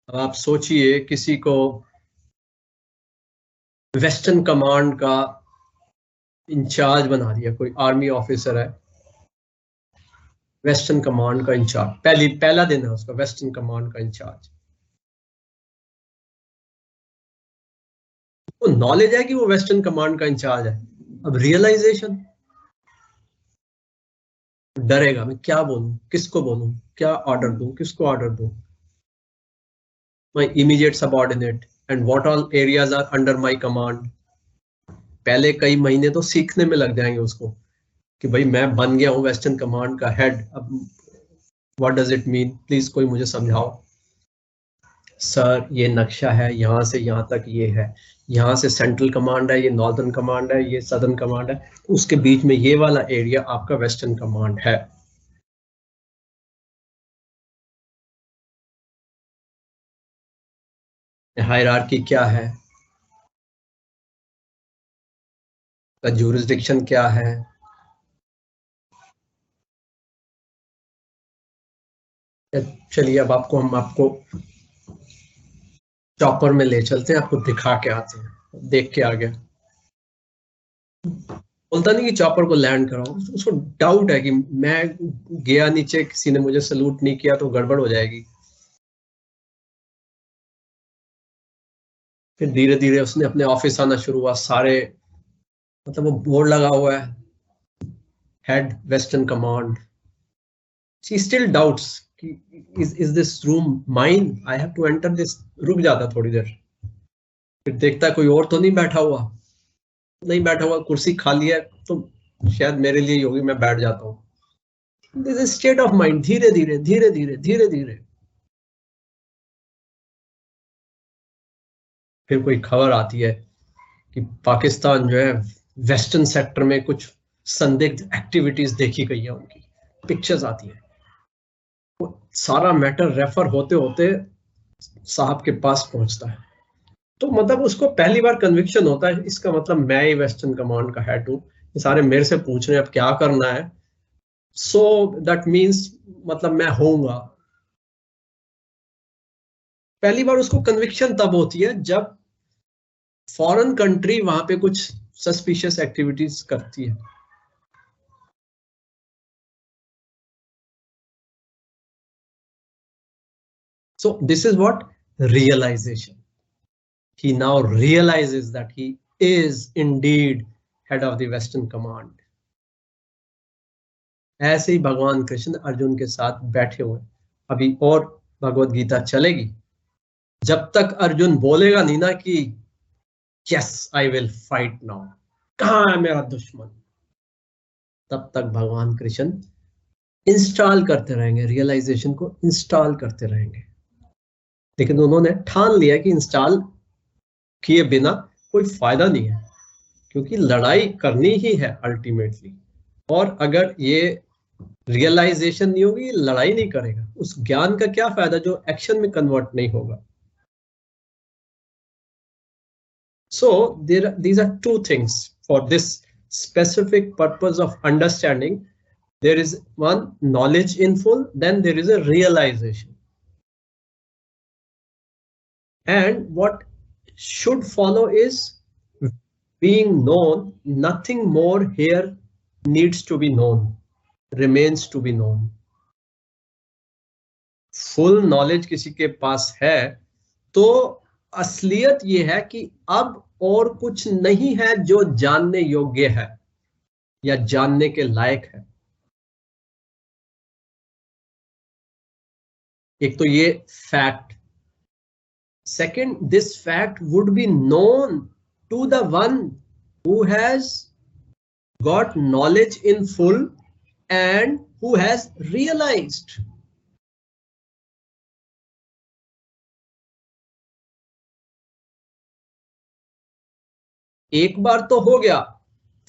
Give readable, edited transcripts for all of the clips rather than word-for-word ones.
अब आप सोचिए किसी को वेस्टर्न कमांड का इंचार्ज बना दिया, कोई आर्मी ऑफिसर है, वेस्टर्न कमांड का इंचार्ज, पहला दिन है उसका वेस्टर्न कमांड का इंचार्ज। वो नॉलेज है कि वो वेस्टर्न कमांड का इंचार्ज है। अब रियलाइजेशन, डरेगा, मैं क्या बोलूं, किसको बोलूं, क्या ऑर्डर दूं, किसको ऑर्डर दूं, my immediate subordinate and what all areas are under my command. पहले कई महीने तो सीखने में लग जाएंगे उसको कि भाई मैं बन गया हूं वेस्टर्न कमांड का हेड, अब what does it mean, please कोई मुझे समझाओ। सर ये नक्शा है, यहाँ से यहाँ तक ये है, यहाँ से सेंट्रल कमांड है, ये नॉर्दर्न कमांड है, ये सदर्न कमांड है, उसके बीच में ये वाला एरिया आपका वेस्टर्न कमांड है। हायरार्की क्या है, का ज्यूरिसडिक्शन क्या है। चलिए अब हम आपको चॉपर में ले चलते हैं, आपको दिखा के आते हैं, देख के आ गया। बोलता नहीं कि चॉपर को लैंड कराओ, उसको डाउट है कि मैं गया नीचे, किसी ने मुझे सलूट नहीं किया तो गड़बड़ हो जाएगी। फिर धीरे धीरे उसने अपने ऑफिस आना शुरू हुआ, सारे मतलब वो बोर्ड लगा हुआ है, head western command. She still doubts कि is this room mine, I have to enter this. रुक जाता थोड़ी देर, फिर देखता कोई और तो नहीं बैठा हुआ, नहीं बैठा हुआ, कुर्सी खाली है, तो शायद मेरे लिए ही होगी, मैं बैठ जाता हूँ। This is state of mind. धीरे धीरे धीरे धीरे धीरे धीरे फिर कोई खबर आती है कि पाकिस्तान जो है वेस्टर्न सेक्टर में कुछ संदिग्ध एक्टिविटीज देखी गई है, उनकी पिक्चर्स आती है। वो सारा मैटर रेफर होते होते साहब के पास पहुंचता है। तो मतलब उसको पहली बार कन्विक्शन होता है, इसका मतलब मैं ही वेस्टर्न कमांड का हेड हूँ, ये सारे मेरे से पूछ रहे हैं अब क्या करना है, सो दैट मीन्स मतलब मैं होऊंगा। पहली बार उसको कन्विक्शन तब होती है जब फॉरेन कंट्री वहां पे कुछ सस्पिशियस एक्टिविटीज करती है। So this is what realization. He now realizes that he is indeed head of the Western Command. ऐसे ही भगवान कृष्ण अर्जुन के साथ बैठे हुए। अभी और भगवत गीता चलेगी, जब तक अर्जुन बोलेगा नहीं ना कि yes I will fight now, कहाँ है मेरा दुश्मन, तब तक भगवान कृष्ण इंस्टॉल करते रहेंगे, रियलाइजेशन को इंस्टॉल करते रहेंगे। लेकिन उन्होंने ठान लिया कि इंस्टॉल किए बिना कोई फायदा नहीं है, क्योंकि लड़ाई करनी ही है अल्टीमेटली। और अगर ये रियलाइजेशन नहीं होगी, लड़ाई नहीं करेगा, उस ज्ञान का क्या फायदा जो एक्शन में कन्वर्ट नहीं होगा। सो these are two things for this specific purpose of understanding. There is one knowledge in full, then there is a realization, and what should follow is being known. Nothing more here needs to be known, remains to be known. Full knowledge किसी के पास है तो असलियत ये है कि अब और कुछ नहीं है जो जानने योग्य है या जानने के लायक है। एक तो ये fact, second this fact would be known to the one who has got knowledge in full and who has realized. एक बार तो हो गया,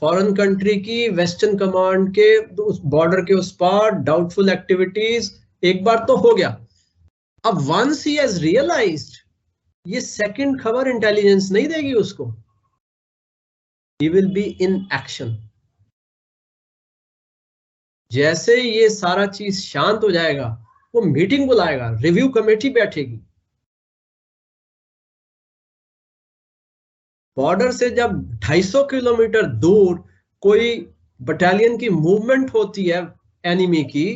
फॉरेन कंट्री की वेस्टर्न कमांड के उस बॉर्डर के उस पार डाउटफुल एक्टिविटीज, एक बार तो हो गया। अब वंस ही हैज रियलाइज्ड, ये सेकंड खबर इंटेलिजेंस नहीं देगी उसको, he will be in action. जैसे ये सारा चीज शांत हो जाएगा, वो मीटिंग बुलाएगा, रिव्यू कमेटी बैठेगी, बॉर्डर से जब 250 किलोमीटर दूर कोई बटालियन की मूवमेंट होती है एनिमी की,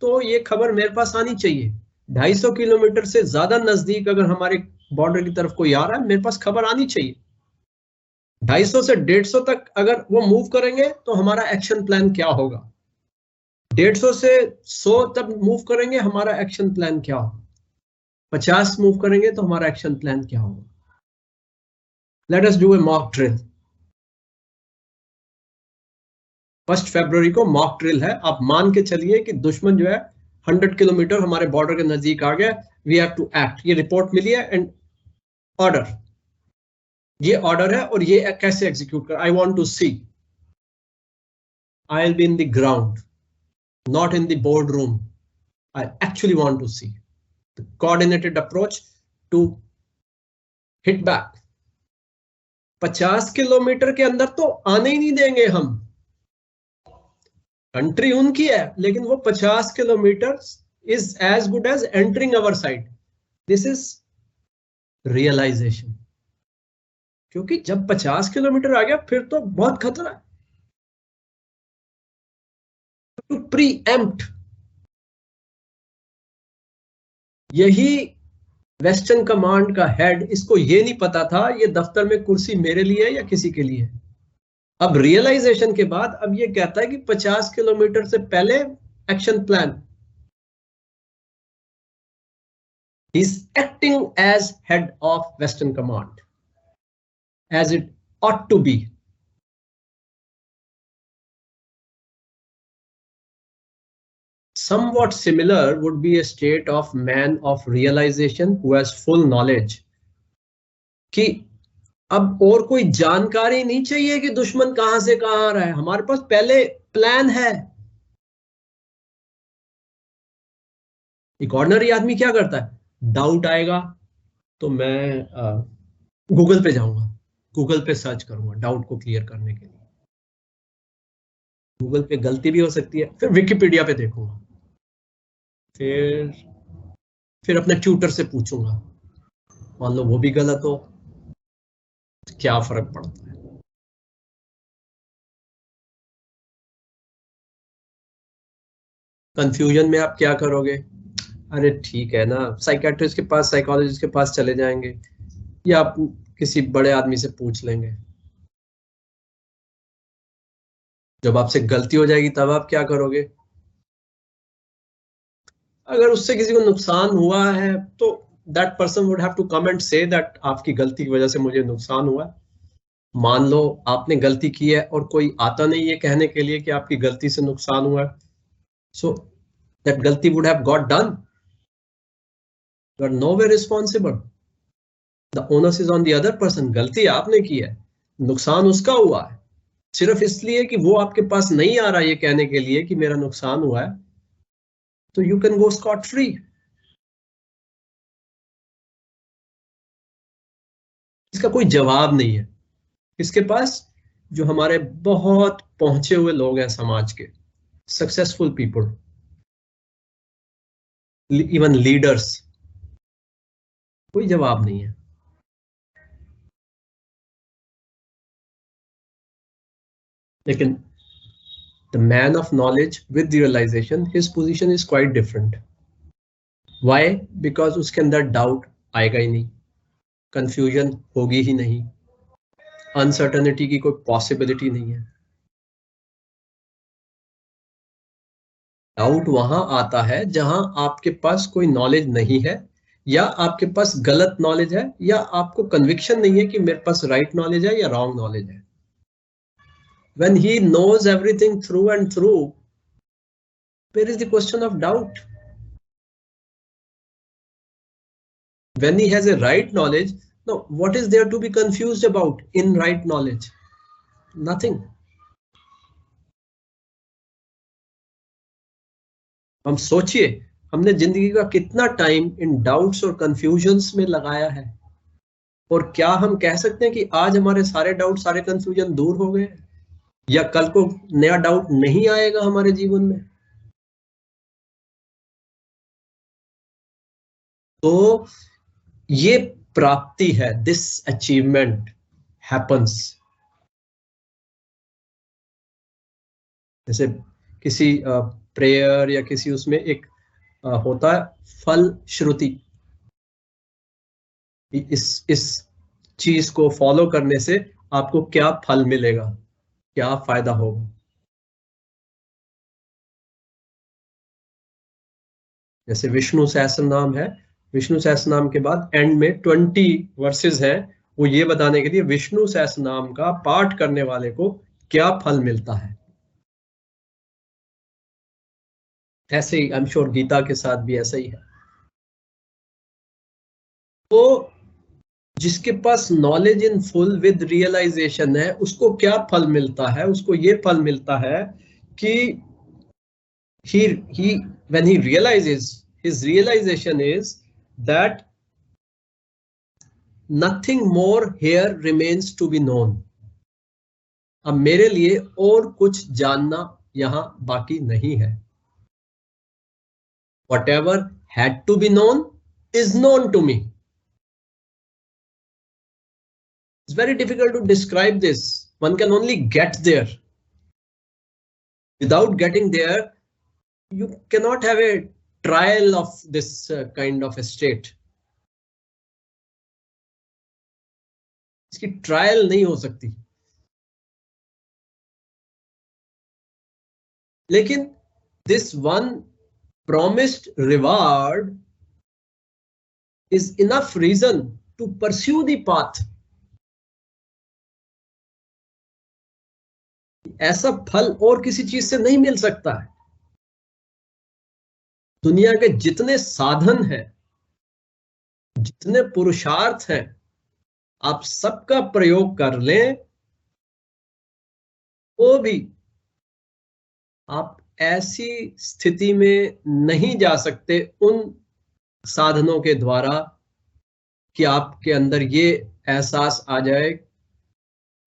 तो ये खबर मेरे पास आनी चाहिए। 250 किलोमीटर से ज्यादा नजदीक अगर हमारे बॉर्डर की तरफ कोई आ रहा है, मेरे पास खबर आनी चाहिए। 250 से 150 तक अगर वो मूव करेंगे तो हमारा एक्शन प्लान क्या होगा, 150 से 100 तक मूव करेंगे, हमारा एक्शन प्लान क्या होगा, 50 मूव करेंगे तो हमारा एक्शन प्लान क्या होगा। Let us do a mock drill. 1 फरवरी को मॉक ड्रिल है। आप मान के चलिए कि दुश्मन जो है 100 किलोमीटर हमारे बॉर्डर के नजदीक आ गया, वी हैव टू एक्ट। ये रिपोर्ट मिली है एंड ऑर्डर, ये ऑर्डर है और ये कैसे एग्जीक्यूट कर। I want to see, I will be in the ground, not in the boardroom. I actually want to see the coordinated approach to hit back. 50 kilometre के अंदर तो आने ही नहीं देंगे हम। कंट्री उनकी है, लेकिन वो 50 kilometre is as good as entering our side. This is realization. क्योंकि जब 50 किलोमीटर आ गया फिर तो बहुत खतरा है। To preempt, यही वेस्टर्न कमांड का हेड, इसको ये नहीं पता था ये दफ्तर में कुर्सी मेरे लिए है या किसी के लिए। अब रियलाइजेशन के बाद अब ये कहता है कि 50 किलोमीटर से पहले action plan. He is acting as head of western command as it ought to be. Somewhat similar would be a state of man of realization who has full knowledge कि अब और कोई जानकारी नहीं चाहिए कि दुश्मन कहां से कहां आ रहा है, हमारे पास पहले प्लान है। एक ऑर्डिनरी आदमी क्या करता है, डाउट आएगा तो मैं गूगल पे जाऊंगा, गूगल पे सर्च करूंगा डाउट को क्लियर करने के लिए। गूगल पे गलती भी हो सकती है, फिर विकिपीडिया पे देखूंगा, फिर अपने ट्यूटर से पूछूंगा, मान लो वो भी गलत हो, क्या फर्क पड़ता है। कंफ्यूजन में आप क्या करोगे, अरे ठीक है ना, साइकेट्रिस्ट के पास, साइकोलॉजिस्ट के पास चले जाएंगे या आप किसी बड़े आदमी से पूछ लेंगे। जब आपसे गलती हो जाएगी तब आप क्या करोगे, अगर उससे किसी को नुकसान हुआ है तो that person would have to come and say that आपकी गलती की वजह से मुझे नुकसान हुआ है। मान लो आपने गलती की है और कोई आता नहीं है कहने के लिए कि आपकी गलती से नुकसान हुआ है, सो दैट गलती would have got done, you are no way responsible, the onus is on the other person. गलती आपने की है, नुकसान उसका हुआ है, सिर्फ इसलिए कि वो आपके पास नहीं आ रहा ये कहने के लिए कि मेरा नुकसान हुआ है, तो you can go Scott free. इसका कोई जवाब नहीं है इसके पास। जो हमारे बहुत पहुंचे हुए लोग हैं समाज के, सक्सेसफुल पीपल, इवन लीडर्स, कोई जवाब नहीं है। लेकिन the man of knowledge with the realization, his position is quite different. Why? Because उसके अंदर डाउट आएगा ही नहीं, कंफ्यूजन होगी ही नहीं, अनसर्टेनिटी की कोई पॉसिबिलिटी नहीं है। डाउट वहां आता है जहां आपके पास कोई नॉलेज नहीं है, या आपके पास गलत नॉलेज है, या आपको कन्विक्शन नहीं है कि मेरे पास राइट नॉलेज है या रॉन्ग नॉलेज है। When he knows everything through and through, where is the question of doubt? When he has a right knowledge, now what is there to be confused about in right knowledge? Nothing. हम सोचिए हमने जिंदगी का कितना time in doubts और confusions में लगाया है, और क्या हम कह सकते हैं कि आज हमारे सारे डाउट, सारे कंफ्यूजन दूर हो गए, या कल को नया डाउट नहीं आएगा हमारे जीवन में? तो ये प्राप्ति है, दिस अचीवमेंट happens. जैसे किसी प्रेयर या किसी उसमें एक होता है फल श्रुति, इस चीज को फॉलो करने से आपको क्या फल मिलेगा, क्या फायदा होगा। जैसे विष्णु सहस्त्र नाम है, विष्णु सहस्त्र नाम के बाद एंड में 20 वर्सेस है, वो ये बताने के लिए विष्णु सहस्त्र नाम का पाठ करने वाले को क्या फल मिलता है। ऐसे ही आई एम श्योर गीता के साथ भी ऐसा ही है। तो जिसके पास knowledge in full with realization है, उसको क्या फल मिलता है? उसको ये फल मिलता है कि he when he realizes, his realization is that nothing more here remains to be known. अब मेरे लिए और कुछ जानना यहां बाकी नहीं है। Whatever had to be known is known to me. It's very difficult to describe this. One can only get there. Without getting there, you cannot have a trial of this kind of a state. इसकी trial नहीं हो सकती। लेकिन this one promised reward is enough reason to pursue the path. ऐसा फल और किसी चीज से नहीं मिल सकता है। दुनिया के जितने साधन हैं, जितने पुरुषार्थ हैं, आप सबका प्रयोग कर लें, वो भी आप ऐसी स्थिति में नहीं जा सकते उन साधनों के द्वारा कि आपके अंदर ये एहसास आ जाए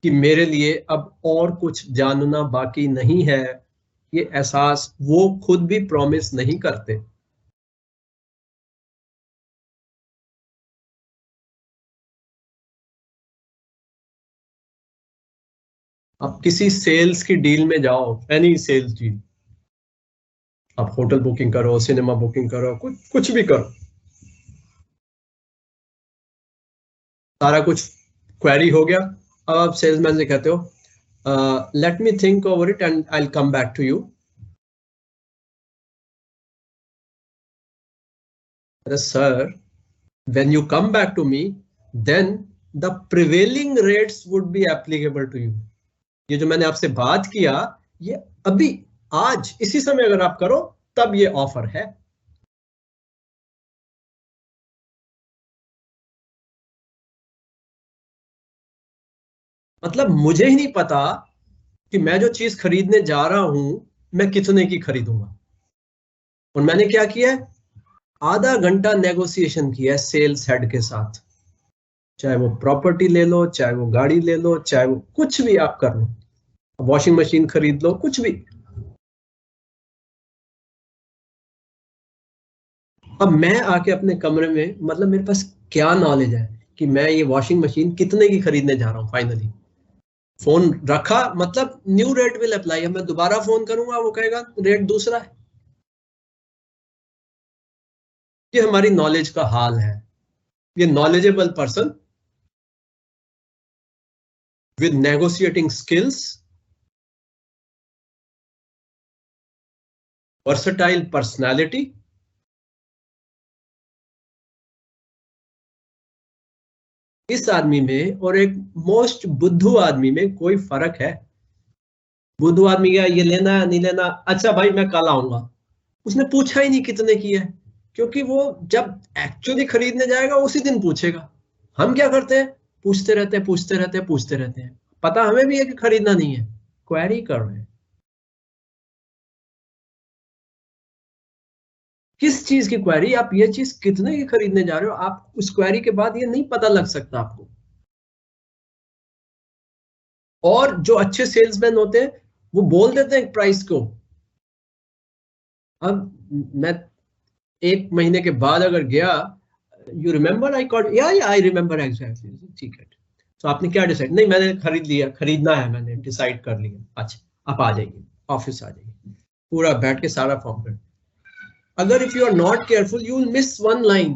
कि मेरे लिए अब और कुछ जानना बाकी नहीं है। ये एहसास वो खुद भी प्रॉमिस नहीं करते। आप किसी सेल्स की डील में जाओ, एनी सेल्स डील, आप होटल बुकिंग करो, सिनेमा बुकिंग करो, कुछ भी करो, सारा कुछ क्वेरी हो गया। अब आप सेल्समैन से कहते हो let me think over it and I will come back to you. Sir, when you come back to me, then the prevailing rates would be applicable to you. ये जो मैंने आपसे बात किया, ये अभी आज इसी समय अगर आप करो तब ये ऑफर है। मतलब मुझे ही नहीं पता कि मैं जो चीज खरीदने जा रहा हूं मैं कितने की खरीदूंगा। और मैंने क्या किया है, आधा घंटा नेगोशिएशन किया है सेल्स हेड के साथ। चाहे वो प्रॉपर्टी ले लो, चाहे वो गाड़ी ले लो, चाहे वो कुछ भी आप कर लो, वॉशिंग मशीन खरीद लो, कुछ भी। अब मैं आके अपने कमरे में, मतलब मेरे पास क्या नॉलेज है कि मैं ये वॉशिंग मशीन कितने की खरीदने जा रहा हूँ। फाइनली फोन रखा, मतलब न्यू रेट विल अप्लाई। मैं दोबारा फोन करूंगा, वो कहेगा रेट दूसरा है। ये हमारी नॉलेज का हाल है। ये knowledgeable person with negotiating skills, versatile personality, इस आदमी में और एक मोस्ट बुद्धू आदमी में कोई फर्क है? बुद्धू आदमी क्या ये लेना है नहीं लेना, अच्छा भाई मैं कल आऊंगा, उसने पूछा ही नहीं कितने की है, क्योंकि वो जब एक्चुअली खरीदने जाएगा उसी दिन पूछेगा। हम क्या करते हैं, पूछते रहते हैं, पूछते रहते हैं, पूछते रहते हैं, पता हमें भी है कि खरीदना नहीं है, क्वेरी कर रहे हैं। किस चीज की क्वेरी? आप ये चीज कितने की खरीदने जा रहे हो, आप उस क्वेरी के बाद ये नहीं पता लग सकता आपको। और जो अच्छे सेल्समैन होते हैं वो बोल देते हैं प्राइस को। अब मैं 1 महीने के बाद अगर गया, यू रिमेंबर आई कॉल्ड, या आई रिमेंबर एग्जैक्टली, ठीक है। तो आपने क्या डिसाइड, नहीं मैंने खरीद लिया, खरीदना है, मैंने डिसाइड कर लिया, अच्छा आप आ जाइए, ऑफिस आ जाइए, पूरा बैठ के सारा फॉर्म कर। अगर if you are not careful you will miss one line,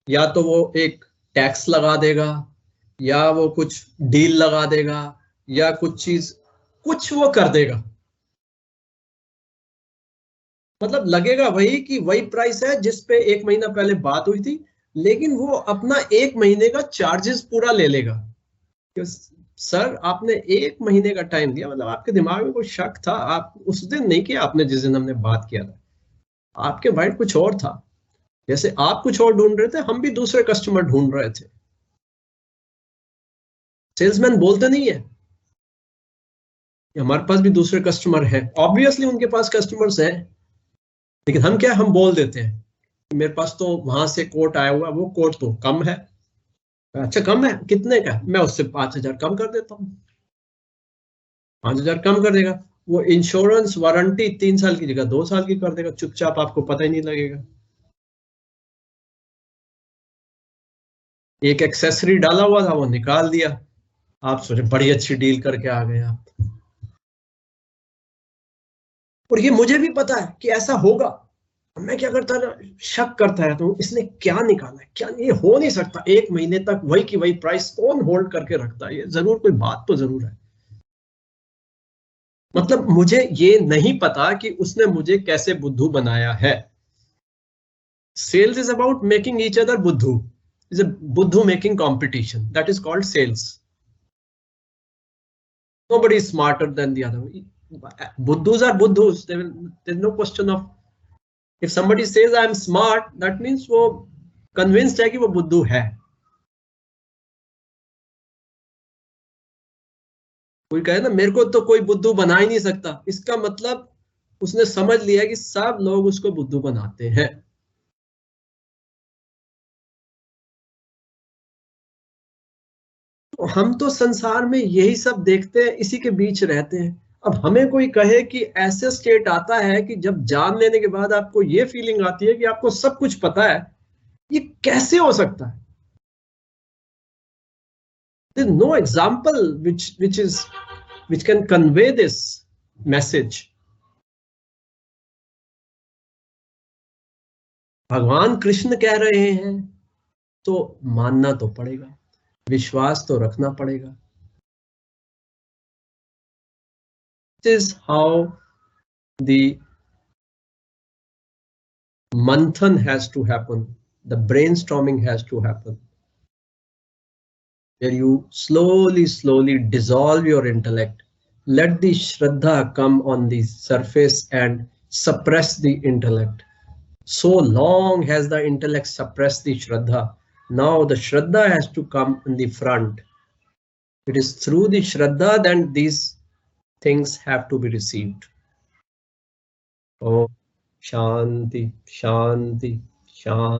या तो वो एक टैक्स लगा देगा, या वो कुछ डील लगा देगा, या कुछ चीज कुछ वो कर देगा, मतलब लगेगा वही कि वही प्राइस है जिस पे एक महीना पहले बात हुई थी, लेकिन वो अपना एक महीने का चार्जेस पूरा ले लेगा। कि सर आपने एक महीने का टाइम दिया, मतलब आपके दिमाग में कोई शक था, आप उस दिन नहीं किया आपने जिस दिन हमने बात किया था, आपके माइंड कुछ और था, जैसे आप कुछ और ढूंढ रहे थे, हम भी दूसरे कस्टमर ढूंढ रहे थे। सेल्समैन बोलते नहीं है कि हमारे पास भी दूसरे कस्टमर हैं, ऑब्वियसली उनके पास कस्टमर्स हैं, लेकिन हम क्या, हम बोल देते हैं मेरे पास तो वहां से कोट आया हुआ, वो कोट तो कम है। अच्छा कम है, कितने का, मैं उससे 5,000 कम कर देता हूँ, 5,000 कम कर देगा। वो इंश्योरेंस वारंटी 3 साल की जगह 2 साल की कर देगा, चुपचाप, आपको पता ही नहीं लगेगा। एक एक्सेसरी डाला हुआ था वो निकाल दिया, आप सोचे बड़ी अच्छी डील करके आ गए आप। और ये मुझे भी पता है कि ऐसा होगा, मैं क्या करता है ना, शक करता रहता हूँ इसने क्या निकाला है, क्या, ये हो नहीं सकता, एक महीने तक वही की वही प्राइस कौन होल्ड करके रखता है, ये जरूर कोई बात तो जरूर है। मतलब मुझे ये नहीं पता कि उसने मुझे कैसे बुद्धू बनाया है। Sales is about making each other buddhu. It's a buddhu making competition. That is called sales. Nobody is smarter than the other. Buddhus are buddhus. There's no question of, if somebody says I am smart, that means वो convinced है कि वो बुद्धू है। कोई कहे ना मेरे को तो कोई बुद्धू बना ही नहीं सकता, इसका मतलब उसने समझ लिया कि सब लोग उसको बुद्धू बनाते हैं। तो हम तो संसार में यही सब देखते हैं, इसी के बीच रहते हैं। अब हमें कोई कहे कि ऐसे स्टेट आता है कि जब जान लेने के बाद आपको ये फीलिंग आती है कि आपको सब कुछ पता है, ये कैसे हो सकता है? There's no example which can convey this message. भगवान कृष्ण कह रहे हैं तो मानना तो पड़ेगा, विश्वास तो रखना पड़ेगा। This is how the manthan has to happen, the brainstorming has to happen, where you slowly dissolve your intellect, let the shraddha come on the surface and suppress the intellect. So long has the intellect suppressed the shraddha, now the shraddha has to come in the front. It is through the shraddha that these things have to be received. Oh, Shanti, Shanti, Shanti.